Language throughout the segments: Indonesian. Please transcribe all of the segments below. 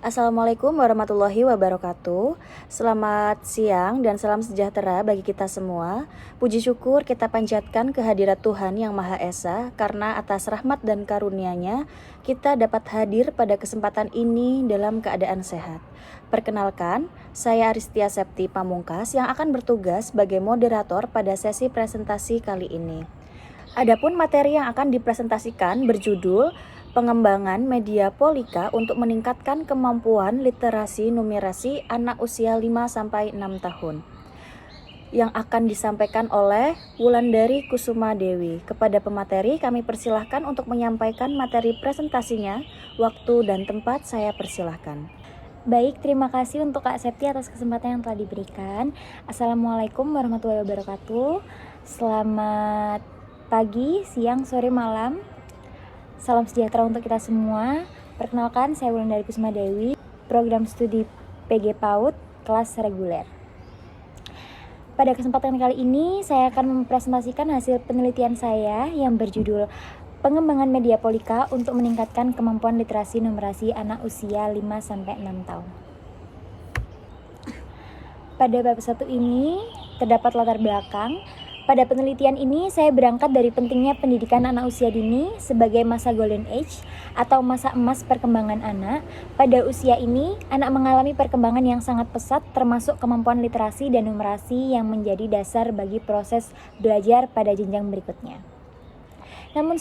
Assalamualaikum warahmatullahi wabarakatuh. Selamat siang dan salam sejahtera bagi kita semua. Puji syukur kita panjatkan kehadirat Tuhan Yang Maha Esa, karena atas rahmat dan karunia-Nya kita dapat hadir pada kesempatan ini dalam keadaan sehat. Perkenalkan, saya Aristia Septi Pamungkas yang akan bertugas sebagai moderator pada sesi presentasi kali ini. Adapun materi yang akan dipresentasikan berjudul Pengembangan Media Polika untuk meningkatkan kemampuan literasi numerasi anak usia 5-6 tahun, yang akan disampaikan oleh Wulandari Kusuma Dewi. Kepada pemateri kami persilahkan untuk menyampaikan materi presentasinya. Waktu dan tempat saya persilahkan. Baik, terima kasih untuk Kak Septi atas kesempatan yang telah diberikan. Assalamualaikum warahmatullahi wabarakatuh. Selamat pagi, siang, sore, malam. Salam sejahtera untuk kita semua. Perkenalkan, saya Wulandari Kusuma Dewi, program studi PG PAUD, kelas reguler. Pada kesempatan kali ini, saya akan mempresentasikan hasil penelitian saya yang berjudul Pengembangan Media Polika untuk meningkatkan kemampuan literasi numerasi anak usia 5-6 tahun. Pada bab 1 ini, terdapat latar belakang. Pada penelitian ini, saya berangkat dari pentingnya pendidikan anak usia dini sebagai masa golden age atau masa emas perkembangan anak. Pada usia ini, anak mengalami perkembangan yang sangat pesat, termasuk kemampuan literasi dan numerasi yang menjadi dasar bagi proses belajar pada jenjang berikutnya. Namun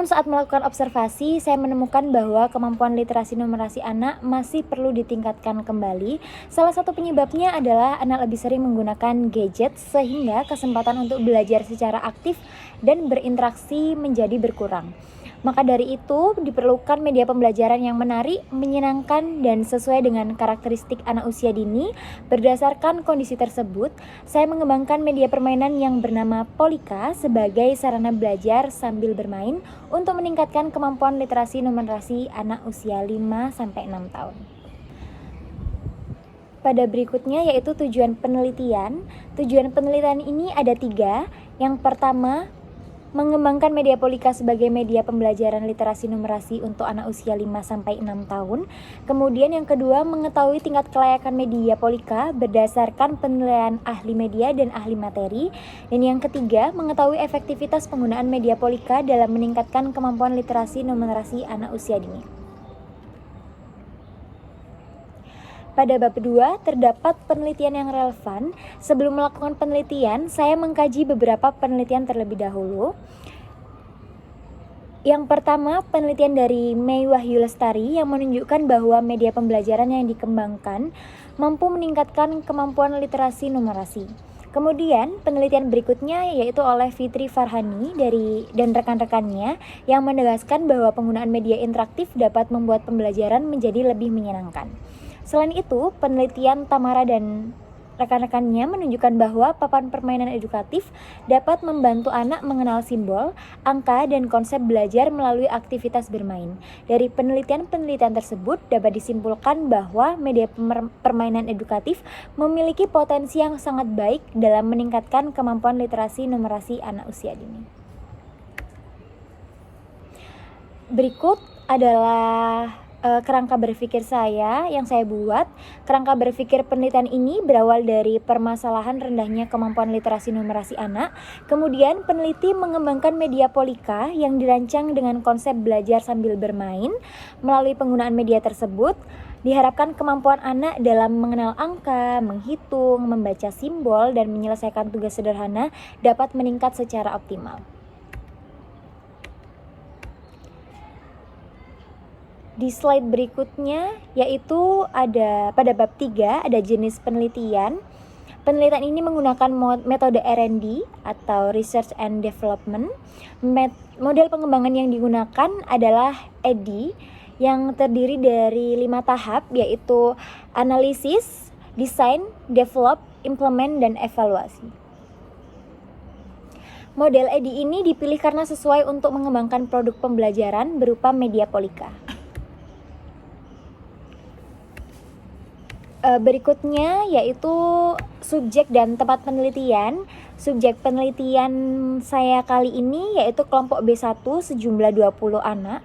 saat melakukan observasi, saya menemukan bahwa kemampuan literasi numerasi anak masih perlu ditingkatkan kembali. Salah satu penyebabnya adalah anak lebih sering menggunakan gadget, sehingga kesempatan untuk belajar secara aktif dan berinteraksi menjadi berkurang. Maka dari itu, diperlukan media pembelajaran yang menarik, menyenangkan, dan sesuai dengan karakteristik anak usia dini. Berdasarkan kondisi tersebut, saya mengembangkan media permainan yang bernama Polika sebagai sarana belajar sambil bermain untuk meningkatkan kemampuan literasi numerasi anak usia 5-6 tahun. Pada berikutnya yaitu tujuan penelitian. Tujuan penelitian ini ada 3. Yang pertama, mengembangkan media Polika sebagai media pembelajaran literasi numerasi untuk anak usia 5-6 tahun. Kemudian yang kedua, mengetahui tingkat kelayakan media Polika berdasarkan penilaian ahli media dan ahli materi. Dan yang ketiga, mengetahui efektivitas penggunaan media Polika dalam meningkatkan kemampuan literasi numerasi anak usia dini. Pada bab 2 terdapat penelitian yang relevan. Sebelum melakukan penelitian, saya mengkaji beberapa penelitian terlebih dahulu. Yang pertama, penelitian dari Mei Wahyu Lestari yang menunjukkan bahwa media pembelajaran yang dikembangkan mampu meningkatkan kemampuan literasi numerasi. Kemudian, penelitian berikutnya yaitu oleh Fitri Farhani dan rekan-rekannya yang menegaskan bahwa penggunaan media interaktif dapat membuat pembelajaran menjadi lebih menyenangkan. Selain itu, penelitian Tamara dan rekan-rekannya menunjukkan bahwa papan permainan edukatif dapat membantu anak mengenal simbol, angka, dan konsep belajar melalui aktivitas bermain. Dari penelitian-penelitian tersebut dapat disimpulkan bahwa media permainan edukatif memiliki potensi yang sangat baik dalam meningkatkan kemampuan literasi numerasi anak usia dini. Berikut adalah kerangka berpikir saya yang saya buat. Kerangka berpikir penelitian ini berawal dari permasalahan rendahnya kemampuan literasi numerasi anak. Kemudian peneliti mengembangkan media Polika yang dirancang dengan konsep belajar sambil bermain. Melalui penggunaan media tersebut, diharapkan kemampuan anak dalam mengenal angka, menghitung, membaca simbol, dan menyelesaikan tugas sederhana dapat meningkat secara optimal. Di slide berikutnya yaitu ada pada bab 3 ada jenis penelitian. Penelitian ini menggunakan metode R&D atau Research and Development. Model pengembangan yang digunakan adalah EDDI yang terdiri dari 5 tahap, yaitu analisis, desain, develop, implement, dan evaluasi. Model EDDI ini dipilih karena sesuai untuk mengembangkan produk pembelajaran berupa media Polika. Berikutnya yaitu subjek dan tempat penelitian. Subjek penelitian saya kali ini yaitu kelompok B1 sejumlah 20 anak.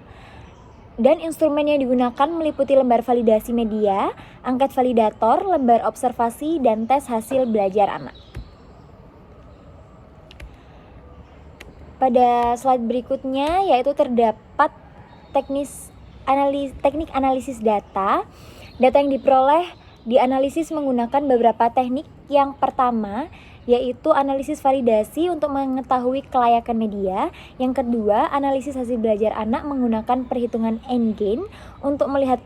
Dan instrumen yang digunakan meliputi lembar validasi media, angket validator, lembar observasi, dan tes hasil belajar anak. Pada slide berikutnya yaitu terdapat teknik analisis data. Data yang diperoleh dianalisis menggunakan beberapa teknik. Yang pertama yaitu analisis validasi untuk mengetahui kelayakan media. Yang kedua, analisis hasil belajar anak menggunakan perhitungan endgain untuk melihat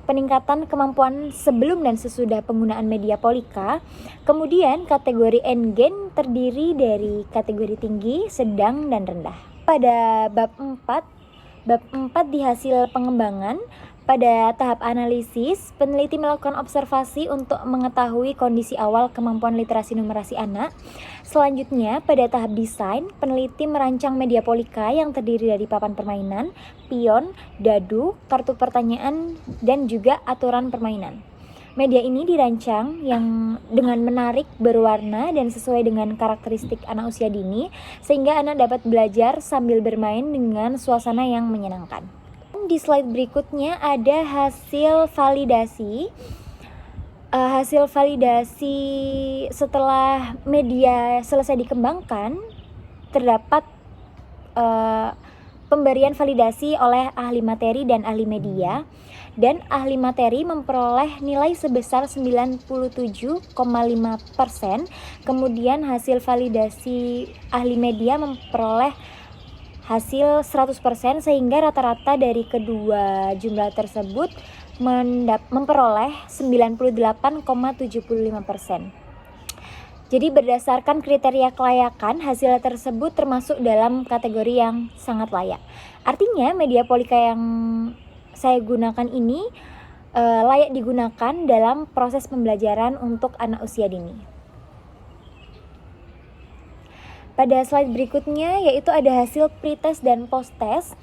peningkatan kemampuan sebelum dan sesudah penggunaan media Polika. Kemudian kategori endgain terdiri dari kategori tinggi, sedang, dan rendah. Pada bab 4 di hasil pengembangan. Pada tahap analisis, peneliti melakukan observasi untuk mengetahui kondisi awal kemampuan literasi numerasi anak. Selanjutnya, pada tahap desain, peneliti merancang media Polika yang terdiri dari papan permainan, pion, dadu, kartu pertanyaan, dan juga aturan permainan. Media ini dirancang yang dengan menarik, berwarna, dan sesuai dengan karakteristik anak usia dini, sehingga anak dapat belajar sambil bermain dengan suasana yang menyenangkan. Di slide berikutnya ada hasil validasi. Hasil validasi setelah media selesai dikembangkan, terdapat pemberian validasi oleh ahli materi dan ahli media. Dan ahli materi memperoleh nilai sebesar 97,5%. Kemudian hasil validasi ahli media memperoleh hasil 100%, sehingga rata-rata dari kedua jumlah tersebut memperoleh 98,75%. Jadi berdasarkan kriteria kelayakan, hasil tersebut termasuk dalam kategori yang sangat layak. Artinya media Polika yang saya gunakan ini layak digunakan dalam proses pembelajaran untuk anak usia dini. Pada slide berikutnya yaitu ada hasil pretest dan posttest.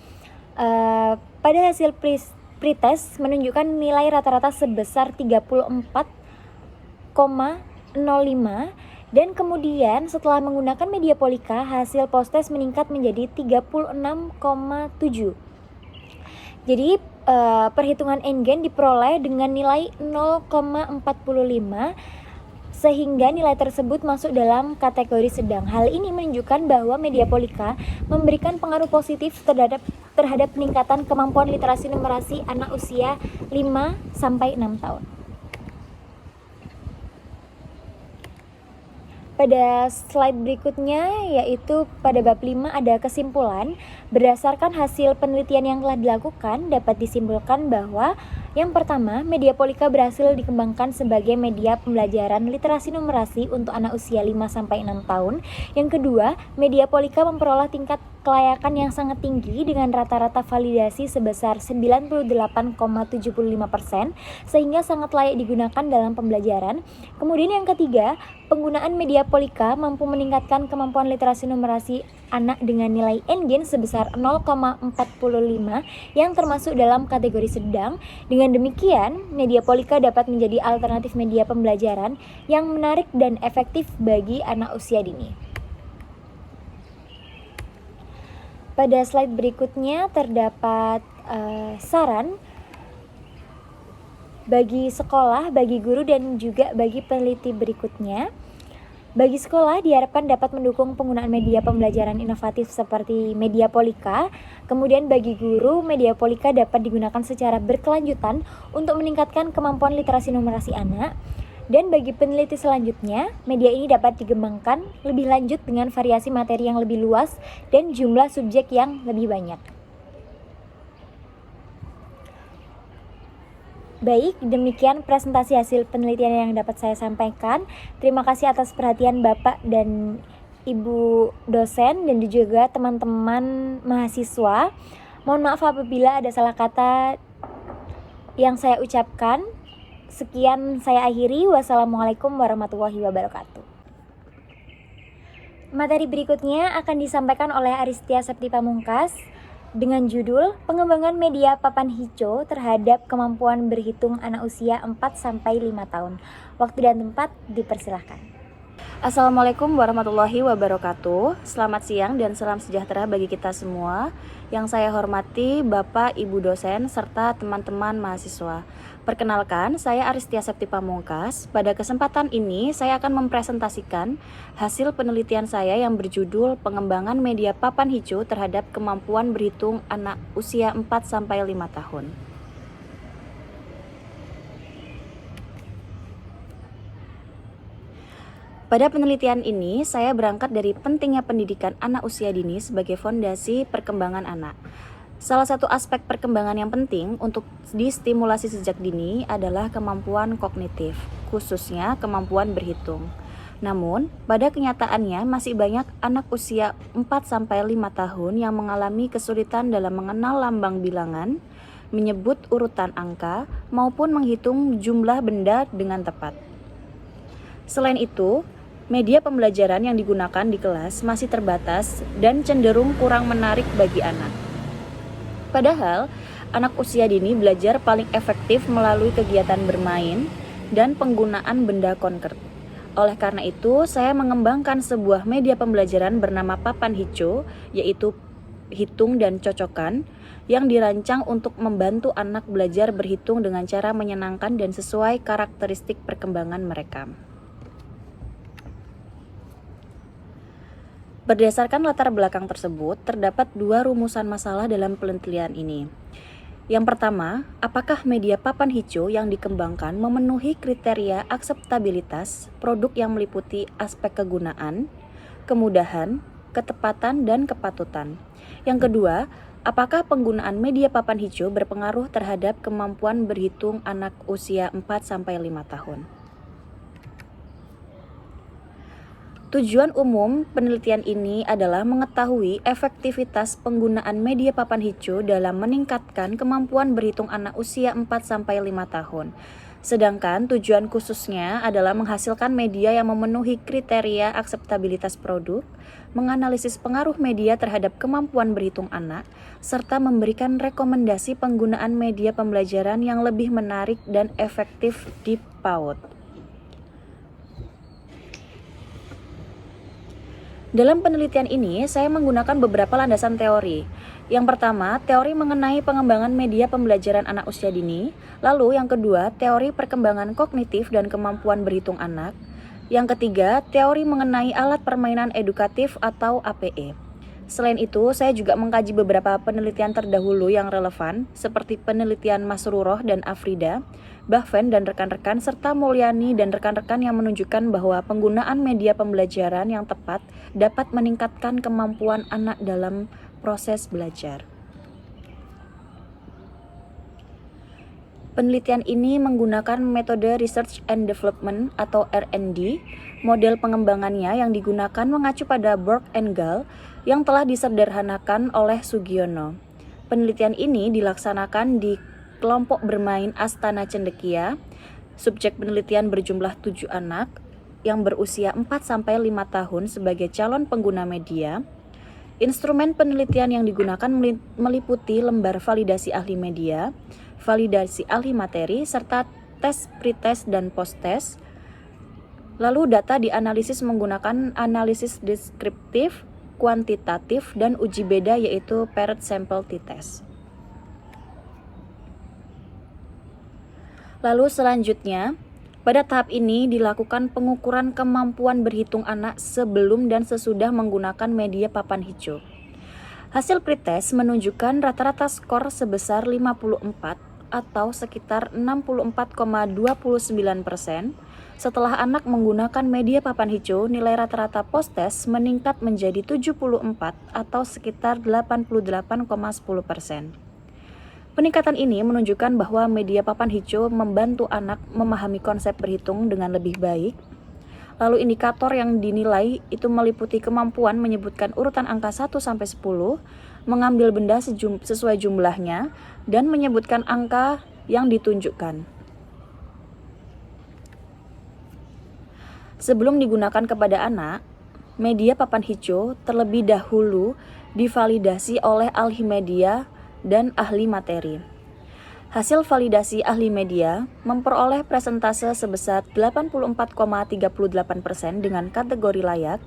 Pada hasil pretest menunjukkan nilai rata-rata sebesar 34,05, dan kemudian setelah menggunakan media Polika, hasil posttest meningkat menjadi 36,7. Jadi perhitungan endgain diperoleh dengan nilai 0,45, sehingga nilai tersebut masuk dalam kategori sedang. Hal ini menunjukkan bahwa media Polika memberikan pengaruh positif terhadap peningkatan kemampuan literasi numerasi anak usia 5-6 tahun. Pada slide berikutnya yaitu pada bab 5 ada kesimpulan. Berdasarkan hasil penelitian yang telah dilakukan, dapat disimpulkan bahwa yang pertama, media Polika berhasil dikembangkan sebagai media pembelajaran literasi numerasi untuk anak usia 5-6 tahun. Yang kedua, media Polika memperoleh tingkat kelayakan yang sangat tinggi dengan rata-rata validasi sebesar 98,75%, sehingga sangat layak digunakan dalam pembelajaran. Kemudian yang ketiga, penggunaan media Polika mampu meningkatkan kemampuan literasi numerasi anak dengan nilai endgain sebesar 0,45 yang termasuk dalam kategori sedang. Dengan demikian, media Polika dapat menjadi alternatif media pembelajaran yang menarik dan efektif bagi anak usia dini. Pada slide berikutnya terdapat saran bagi sekolah, bagi guru, dan juga bagi peneliti berikutnya. Bagi sekolah diharapkan dapat mendukung penggunaan media pembelajaran inovatif seperti media Polika. Kemudian bagi guru, media Polika dapat digunakan secara berkelanjutan untuk meningkatkan kemampuan literasi numerasi anak. Dan bagi peneliti selanjutnya, media ini dapat dikembangkan lebih lanjut dengan variasi materi yang lebih luas dan jumlah subjek yang lebih banyak. Baik, demikian presentasi hasil penelitian yang dapat saya sampaikan. Terima kasih atas perhatian Bapak dan Ibu dosen dan juga teman-teman mahasiswa. Mohon maaf apabila ada salah kata yang saya ucapkan. Sekian saya akhiri. Wassalamualaikum warahmatullahi wabarakatuh. Materi berikutnya akan disampaikan oleh Aristia Septi Pamungkas dengan judul Pengembangan Media Papan Hijau terhadap Kemampuan Berhitung Anak Usia 4-5 tahun. Waktu dan tempat dipersilahkan. Assalamualaikum warahmatullahi wabarakatuh. Selamat siang dan salam sejahtera bagi kita semua. Yang saya hormati Bapak, Ibu dosen, serta teman-teman mahasiswa. Perkenalkan, saya Aristia Septi Pamungkas. Pada kesempatan ini, saya akan mempresentasikan hasil penelitian saya yang berjudul Pengembangan Media Papan Hijau terhadap Kemampuan Berhitung Anak Usia 4-5 tahun. Pada penelitian ini, saya berangkat dari pentingnya pendidikan anak usia dini sebagai fondasi perkembangan anak. Salah satu aspek perkembangan yang penting untuk distimulasi sejak dini adalah kemampuan kognitif, khususnya kemampuan berhitung. Namun, pada kenyataannya masih banyak anak usia 4-5 tahun yang mengalami kesulitan dalam mengenal lambang bilangan, menyebut urutan angka, maupun menghitung jumlah benda dengan tepat. Selain itu, media pembelajaran yang digunakan di kelas masih terbatas dan cenderung kurang menarik bagi anak. Padahal, anak usia dini belajar paling efektif melalui kegiatan bermain dan penggunaan benda konkret. Oleh karena itu, saya mengembangkan sebuah media pembelajaran bernama Papan Hijau, yaitu hitung dan cocokan, yang dirancang untuk membantu anak belajar berhitung dengan cara menyenangkan dan sesuai karakteristik perkembangan mereka. Berdasarkan latar belakang tersebut, terdapat dua rumusan masalah dalam penelitian ini. Yang pertama, apakah media papan hijau yang dikembangkan memenuhi kriteria akseptabilitas produk yang meliputi aspek kegunaan, kemudahan, ketepatan, dan kepatutan? Yang kedua, apakah penggunaan media papan hijau berpengaruh terhadap kemampuan berhitung anak usia 4-5 tahun? Tujuan umum penelitian ini adalah mengetahui efektivitas penggunaan media papan hijau dalam meningkatkan kemampuan berhitung anak usia 4-5 tahun. Sedangkan tujuan khususnya adalah menghasilkan media yang memenuhi kriteria akseptabilitas produk, menganalisis pengaruh media terhadap kemampuan berhitung anak, serta memberikan rekomendasi penggunaan media pembelajaran yang lebih menarik dan efektif di PAUD. Dalam penelitian ini, saya menggunakan beberapa landasan teori. Yang pertama, teori mengenai pengembangan media pembelajaran anak usia dini. Lalu yang kedua, teori perkembangan kognitif dan kemampuan berhitung anak. Yang ketiga, teori mengenai alat permainan edukatif atau APE. Selain itu, saya juga mengkaji beberapa penelitian terdahulu yang relevan, seperti penelitian Masruroh dan Afrida, Bahven dan rekan-rekan, serta Mulyani dan rekan-rekan yang menunjukkan bahwa penggunaan media pembelajaran yang tepat dapat meningkatkan kemampuan anak dalam proses belajar. Penelitian ini menggunakan metode Research and Development atau R&D. Model pengembangannya yang digunakan mengacu pada Borg and Gall yang telah disederhanakan oleh Sugiono. Penelitian ini dilaksanakan di kelompok bermain Astana Cendekia. Subjek penelitian berjumlah 7 anak yang berusia 4-5 tahun sebagai calon pengguna media. Instrumen penelitian yang digunakan meliputi lembar validasi ahli media, validasi ahli materi, serta tes pretest dan post-test. Lalu data dianalisis menggunakan analisis deskriptif, kuantitatif, dan uji beda yaitu paired sample t-test. Lalu selanjutnya, pada tahap ini dilakukan pengukuran kemampuan berhitung anak sebelum dan sesudah menggunakan media papan hijau. Hasil pretest menunjukkan rata-rata skor sebesar 54 atau sekitar 64,29%. Setelah anak menggunakan media papan hijau, nilai rata-rata post-test meningkat menjadi 74 atau sekitar 88,10%. Peningkatan ini menunjukkan bahwa media papan hijau membantu anak memahami konsep berhitung dengan lebih baik. Lalu indikator yang dinilai itu meliputi kemampuan menyebutkan urutan angka 1-10, mengambil benda sesuai jumlahnya, dan menyebutkan angka yang ditunjukkan. Sebelum digunakan kepada anak, media papan hijau terlebih dahulu divalidasi oleh ahli media dan ahli materi. Hasil validasi ahli media memperoleh presentase sebesar 84,38% dengan kategori layak,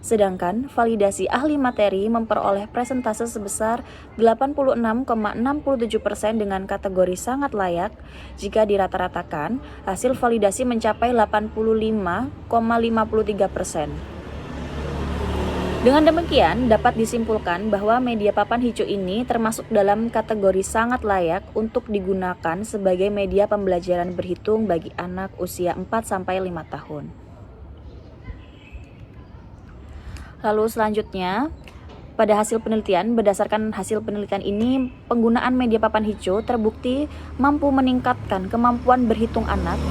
sedangkan validasi ahli materi memperoleh presentase sebesar 86,67% dengan kategori sangat layak. Jika dirata-ratakan, hasil validasi mencapai 85,53%. Dengan demikian, dapat disimpulkan bahwa media papan hijau ini termasuk dalam kategori sangat layak untuk digunakan sebagai media pembelajaran berhitung bagi anak usia 4-5 tahun. Lalu selanjutnya, pada hasil penelitian, berdasarkan hasil penelitian ini, penggunaan media papan hijau terbukti mampu meningkatkan kemampuan berhitung anak.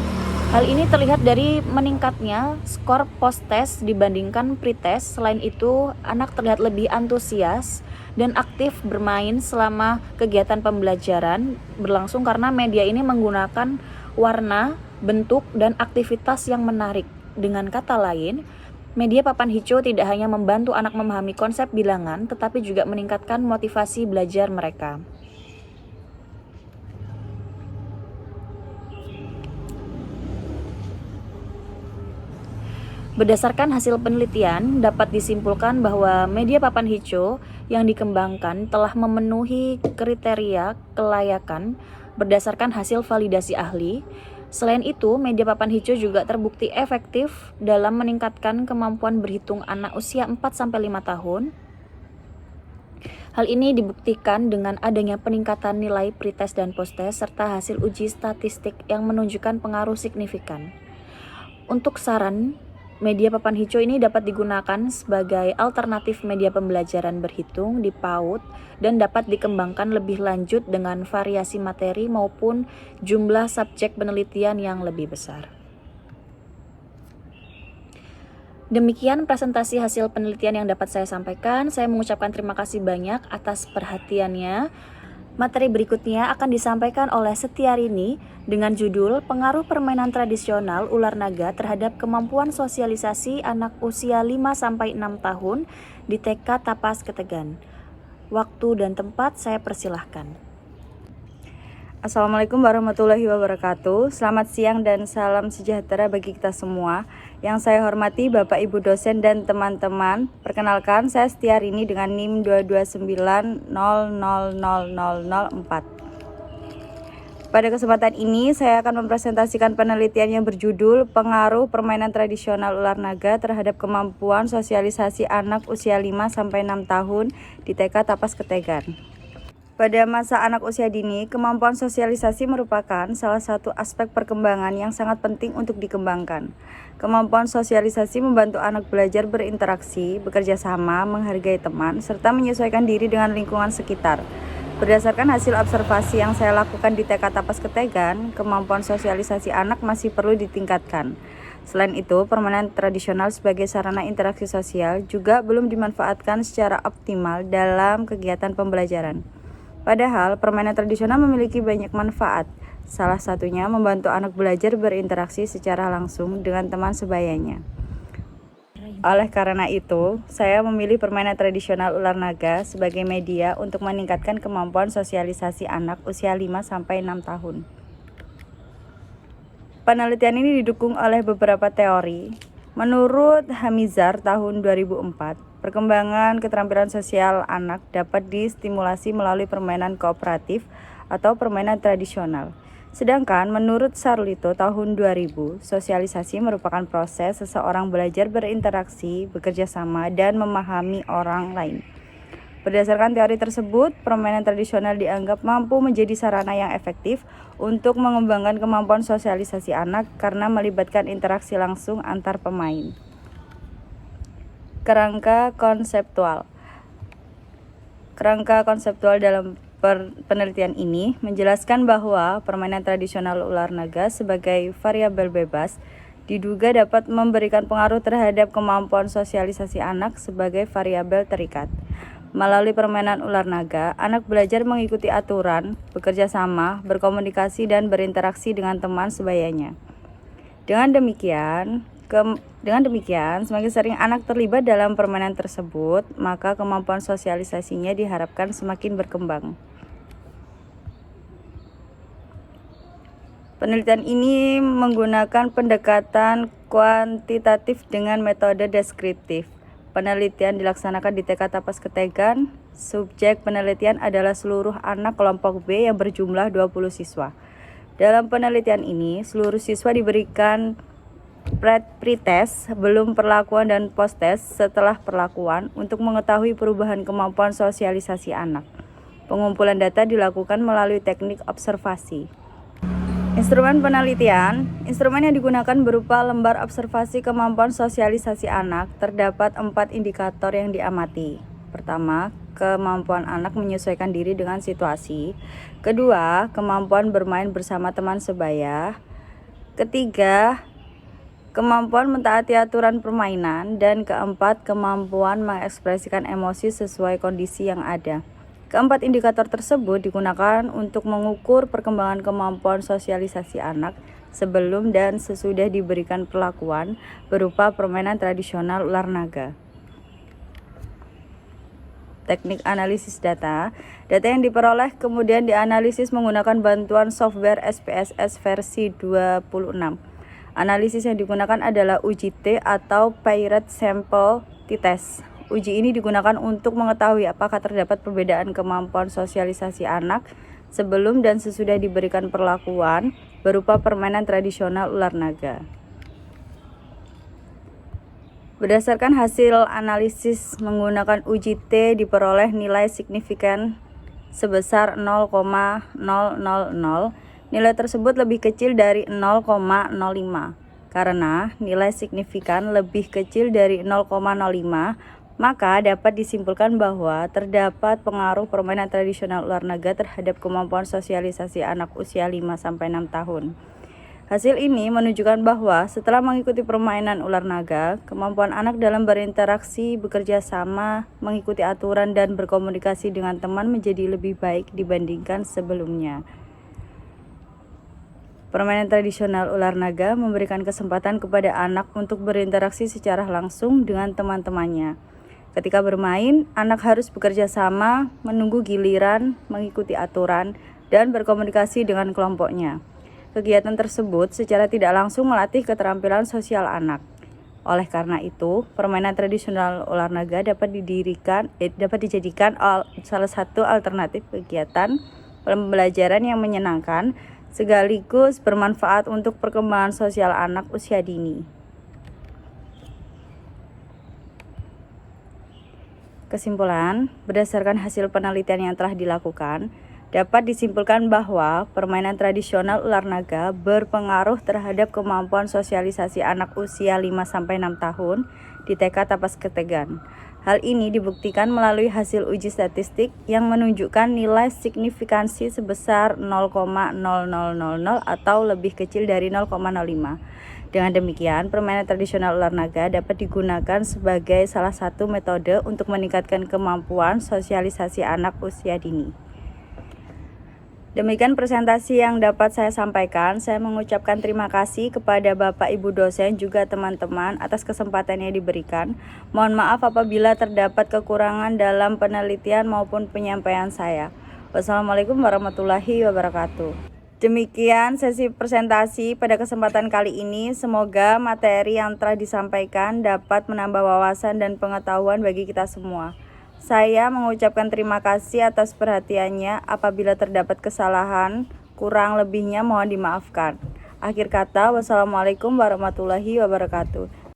Hal ini terlihat dari meningkatnya skor post-test dibandingkan pre-test. Selain itu, anak terlihat lebih antusias dan aktif bermain selama kegiatan pembelajaran berlangsung karena media ini menggunakan warna, bentuk, dan aktivitas yang menarik. Dengan kata lain, media papan hijau tidak hanya membantu anak memahami konsep bilangan, tetapi juga meningkatkan motivasi belajar mereka. Berdasarkan hasil penelitian, dapat disimpulkan bahwa media papan hijau yang dikembangkan telah memenuhi kriteria kelayakan berdasarkan hasil validasi ahli. Selain itu, media papan hijau juga terbukti efektif dalam meningkatkan kemampuan berhitung anak usia 4-5 tahun. Hal ini dibuktikan dengan adanya peningkatan nilai pretest dan posttest serta hasil uji statistik yang menunjukkan pengaruh signifikan. Untuk saran, media papan hijau ini dapat digunakan sebagai alternatif media pembelajaran berhitung di PAUD dan dapat dikembangkan lebih lanjut dengan variasi materi maupun jumlah subjek penelitian yang lebih besar. Demikian presentasi hasil penelitian yang dapat saya sampaikan. Saya mengucapkan terima kasih banyak atas perhatiannya. Materi berikutnya akan disampaikan oleh Setiarini dengan judul Pengaruh Permainan Tradisional Ular Naga terhadap Kemampuan Sosialisasi Anak Usia 5-6 tahun di TK Tapas Ketegan. Waktu dan tempat saya persilahkan. Assalamualaikum warahmatullahi wabarakatuh. Selamat siang dan salam sejahtera bagi kita semua. Yang saya hormati Bapak Ibu dosen dan teman-teman. Perkenalkan, saya Setiarini dengan NIM 229000004. Pada kesempatan ini saya akan mempresentasikan penelitian yang berjudul Pengaruh Permainan Tradisional Ular Naga terhadap Kemampuan Sosialisasi Anak Usia 5-6 tahun di TK Tapas Ketegan. Pada masa anak usia dini, kemampuan sosialisasi merupakan salah satu aspek perkembangan yang sangat penting untuk dikembangkan. Kemampuan sosialisasi membantu anak belajar berinteraksi, bekerja sama, menghargai teman, serta menyesuaikan diri dengan lingkungan sekitar. Berdasarkan hasil observasi yang saya lakukan di TK Tapas Ketegan, kemampuan sosialisasi anak masih perlu ditingkatkan. Selain itu, permainan tradisional sebagai sarana interaksi sosial juga belum dimanfaatkan secara optimal dalam kegiatan pembelajaran. Padahal, permainan tradisional memiliki banyak manfaat. Salah satunya membantu anak belajar berinteraksi secara langsung dengan teman sebayanya. Oleh karena itu, saya memilih permainan tradisional ular naga sebagai media untuk meningkatkan kemampuan sosialisasi anak usia 5-6 tahun. Penelitian ini didukung oleh beberapa teori. Menurut Hamizar tahun 2004, perkembangan keterampilan sosial anak dapat distimulasi melalui permainan kooperatif atau permainan tradisional. Sedangkan menurut Sarlito tahun 2000, sosialisasi merupakan proses seseorang belajar berinteraksi, bekerja sama, dan memahami orang lain. Berdasarkan teori tersebut, permainan tradisional dianggap mampu menjadi sarana yang efektif untuk mengembangkan kemampuan sosialisasi anak karena melibatkan interaksi langsung antar pemain. Kerangka konseptual dalam penelitian ini menjelaskan bahwa permainan tradisional ular naga sebagai variabel bebas diduga dapat memberikan pengaruh terhadap kemampuan sosialisasi anak sebagai variabel terikat. Melalui permainan ular naga, anak belajar mengikuti aturan, bekerja sama, berkomunikasi, dan berinteraksi dengan teman sebayanya. Dengan demikian, semakin sering anak terlibat dalam permainan tersebut, maka kemampuan sosialisasinya diharapkan semakin berkembang. Penelitian ini menggunakan pendekatan kuantitatif dengan metode deskriptif. Penelitian dilaksanakan di TK Tapas Ketegan. Subjek penelitian adalah seluruh anak kelompok B yang berjumlah 20 siswa. Dalam penelitian ini, seluruh siswa diberikan pretest sebelum perlakuan dan post-test setelah perlakuan untuk mengetahui perubahan kemampuan sosialisasi anak. Pengumpulan data dilakukan melalui teknik observasi. Instrumen penelitian. Instrumen yang digunakan berupa lembar observasi kemampuan sosialisasi anak. Terdapat 4 indikator yang diamati. Pertama, kemampuan anak menyesuaikan diri dengan situasi. Kedua, kemampuan bermain bersama teman sebaya. Ketiga, kemampuan mentaati aturan permainan. Dan keempat, kemampuan mengekspresikan emosi sesuai kondisi yang ada. Keempat indikator tersebut digunakan untuk mengukur perkembangan kemampuan sosialisasi anak sebelum dan sesudah diberikan perlakuan berupa permainan tradisional ular naga. Teknik analisis data. Data yang diperoleh kemudian dianalisis menggunakan bantuan software SPSS versi 26. Analisis yang digunakan adalah uji T atau Paired Sample T-Test. Uji ini digunakan untuk mengetahui apakah terdapat perbedaan kemampuan sosialisasi anak sebelum dan sesudah diberikan perlakuan berupa permainan tradisional ular naga. Berdasarkan hasil analisis menggunakan uji T diperoleh nilai signifikan sebesar 0,000. Nilai tersebut lebih kecil dari 0,05. Karena nilai signifikan lebih kecil dari 0,05, maka dapat disimpulkan bahwa terdapat pengaruh permainan tradisional ular naga terhadap kemampuan sosialisasi anak usia 5-6 tahun. Hasil ini menunjukkan bahwa setelah mengikuti permainan ular naga, kemampuan anak dalam berinteraksi, bekerja sama, mengikuti aturan, dan berkomunikasi dengan teman menjadi lebih baik dibandingkan sebelumnya. Permainan tradisional ular naga memberikan kesempatan kepada anak untuk berinteraksi secara langsung dengan teman-temannya. Ketika bermain, anak harus bekerja sama, menunggu giliran, mengikuti aturan, dan berkomunikasi dengan kelompoknya. Kegiatan tersebut secara tidak langsung melatih keterampilan sosial anak. Oleh karena itu, permainan tradisional ular naga dapat dijadikan salah satu alternatif kegiatan pembelajaran yang menyenangkan, sekaligus bermanfaat untuk perkembangan sosial anak usia dini. Kesimpulan, berdasarkan hasil penelitian yang telah dilakukan, dapat disimpulkan bahwa permainan tradisional ular naga berpengaruh terhadap kemampuan sosialisasi anak usia 5-6 tahun di TK Tapas Ketegan. Hal ini dibuktikan melalui hasil uji statistik yang menunjukkan nilai signifikansi sebesar 0,0000 atau lebih kecil dari 0,05. Dengan demikian, permainan tradisional ular naga dapat digunakan sebagai salah satu metode untuk meningkatkan kemampuan sosialisasi anak usia dini. Demikian presentasi yang dapat saya sampaikan. Saya mengucapkan terima kasih kepada Bapak Ibu dosen juga teman-teman atas kesempatan yang diberikan. Mohon maaf apabila terdapat kekurangan dalam penelitian maupun penyampaian saya. Wassalamualaikum warahmatullahi wabarakatuh. Demikian sesi presentasi pada kesempatan kali ini. Semoga materi yang telah disampaikan dapat menambah wawasan dan pengetahuan bagi kita semua. Saya mengucapkan terima kasih atas perhatiannya. Apabila terdapat kesalahan, kurang lebihnya mohon dimaafkan. Akhir kata, wassalamualaikum warahmatullahi wabarakatuh.